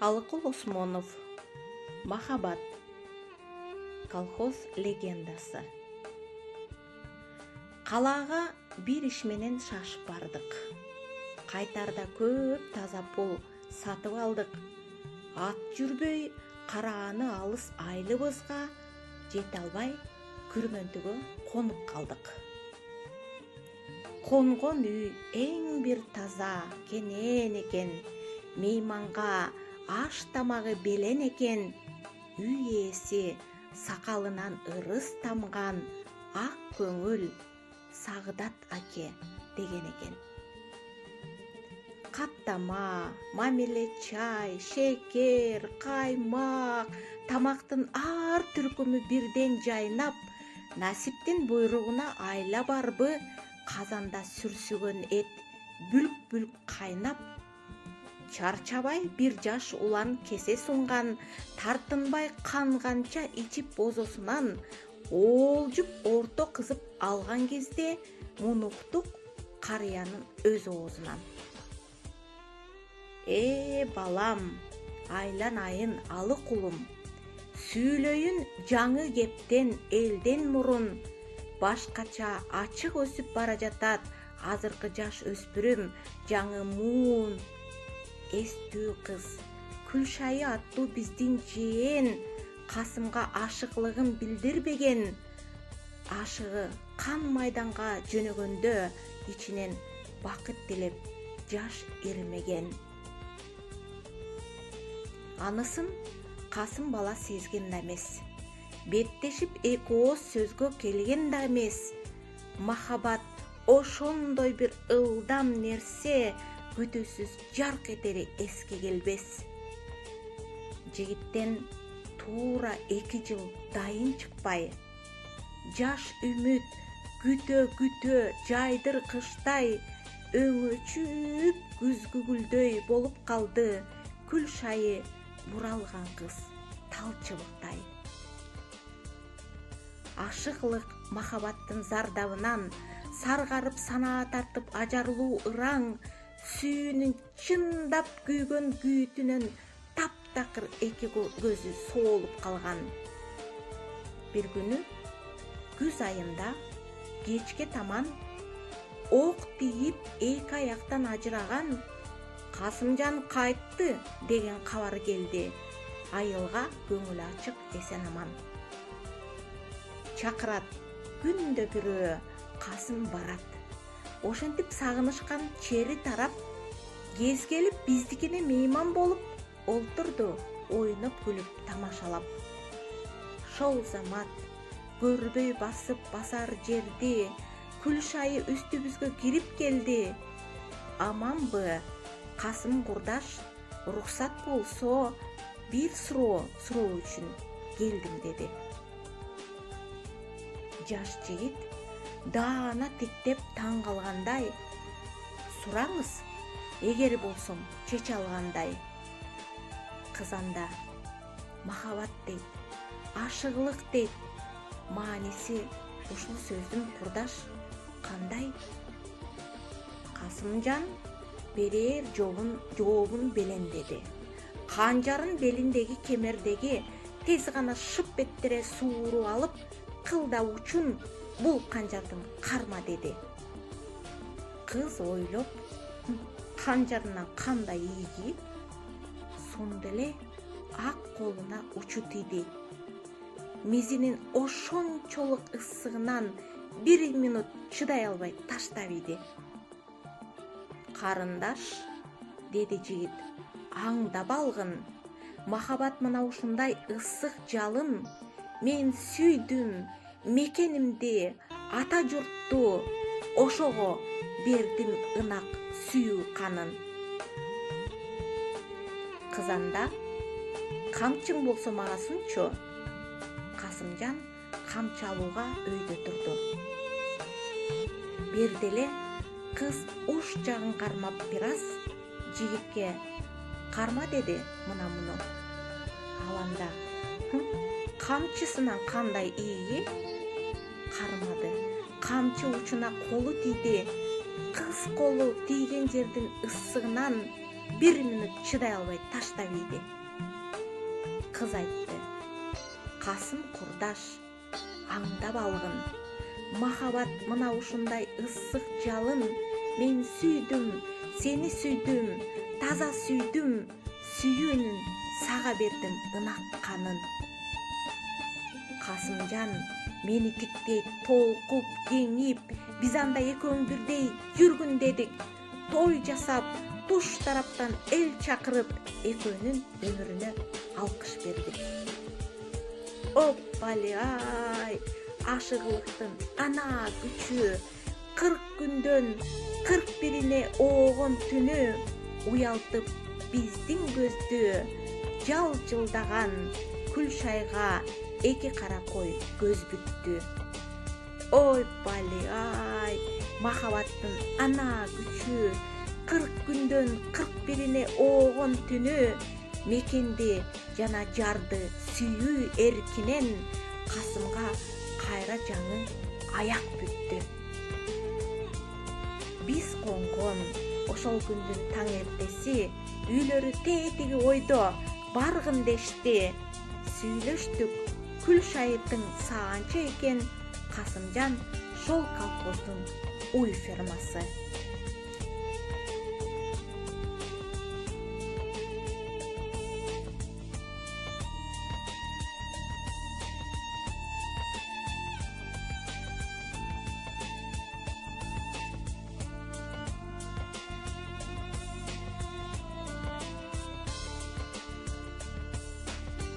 А.Осмонов. Махабат. Колхоз легендасы. Қалаға бір іш менен шашып бардық. Қайтарда көп таза пұл сатып алдық. Ат жүрбей, қараны алыс айлыбызға жете албай, күрмөнтігі қонып қалдық. Қонған үй ең бір таза, кенен екен. Мейманға аш тамағы белен екен. Үй иесі сақалынан ырыс тамған ақ көңіл Сағдат аке деген екен. Қаттама, мамиле чай, шекер, қаймақ, тамақтың ар түркімі бірден жайнап, насиптен бұйрығына айла барбы, қазанда сүрсіген ет бүлк-бүлк қайнап, чарчабай бір жаш улан кесе сұнған, тартынбай қанғанша ичіп бозосынан, олжып орто қызып алған кезде мұнықтық қарияның өз оғызынан. Балам, айланайын алы құлым, сүйлөйін жаңы кептен елден мұрын, башқача ачық өсіп бара жатат, азырқы жаш өспірім, жаңы муын. Естүү қыз, Күлшайы атту біздің жиен, Қасымға ашықлығын білдірбеген, ашығы қан майданға жөнөгөндө, ичинен бақыт тілеп жаш ермеген. Анысын Қасым бала сезген да емес, беттешіп экооз сөзгө келген да емес. Махабат ошондой бір ылдам нерсе, өтөсүз жарқ етері еске келбес. Жигиттен тура 2 жыл дайын шықпай, жаш үміт күтө жайдыр қыштай, өңөчүп күзгүгүлдөй болып қалды. Күлшайы буралған қыз талчыбықтай. Ашықлық махабаттың зардабынан сарғарып сана тартып ажарлуу ыраң, сүйінің чындап күйген күйітінен тап-тақыр 2 көзі соолып қалған. Bir күні күз айында кечке таман оқ тиіп 2 аяқтан ажыраған Қасымжан қайтты деген қабар келді. Айылға көңіл ашық есен аман. Чақырат, күнді бүрі Қасым барат. Ошентип сағынышқан чері тарап, кез келіп біздікіне мейман болып, олтырды ойынып күліп тамашалап. Шол замат көрбей басып басар жерді, Күлшайы үстібізге кіріп келді. Аман бі, Қасым құрдаш, рұқсат болсо, бір сұрау үшін келдім деді. Жаш жігіт даана тіктеп таң қалғандай, сұраңыз, егер болсом чече алғандай. Қызанда махаббат дейт, ашығылық дейт, маанisi ушул сөздің құрдаш қандай? Қасымжан берер жообун белен деді. Қанжарын беліндегі кемердегі тез ғана шып беттіре суыру алып, қылда учун бұл қанжардың қарма деді. Қыз ойлоп, қанжарынан қандай ийги, сонделе ақ қолына учу тиди. Мизинин ошончолук ысыгынан 1 минут чыдай албай таштап иди. Қарындаш, деді жігіт, аңдап алғын. Махабат мына ушундай ысық жалын, мен сүйдім, мекенімді, ата жұртты, ошого бердім ынақ сүйүү қанын. Қызанда, қамчың болса мағасынчо. Қасымжан қамчы алуға өйде тұрды. Берделе қыз уш жағын қармап біраз, жігітке қарма деді мұны. Аланда, қамчысынан қандай ийги? Қармады. Қамчы учуна қолы тиді. Қыз қолы тиген жердің ысығынан 1 мүнөт чыдай албай таштап ийди. Кыз айтты: Касым курдаш, аңдап алгын. Махабат мына ушундай ысык жалын. Мен сүйдүм, сени сүйдүм, таза сүйдүм. Сүйүүнүн сага бердим ынак канын. Касымжан меникиктей толкуп, кеңип, биз анда экөөң бирдей жүргүн дедик. Той жасап, туш тараптан эл чакырып, экөөнүн өмүрүнө алкыш бердик. Оппали-ай, ашыгылыктын ана күчү, 40 күндөн 41-ине оогон түнү уялтып биздин көздү жалжылдаган Күлшайга 2 кара кой көз бүттү. Ой пали-ай, махабаттын ана күчү, 40 күндөн 41-ине оогон түнү мекенди жана жарды сүйүү эркинен Касымга кайра жаңы аяк бүттү. Биз конгон ошол күндүн таң эртеси үйлөрү тетиги ойдо баргын дешти. Сүйлөштүк, Күлшайдын саанчы экен, Касымжан шол колхоздун уй фермасы.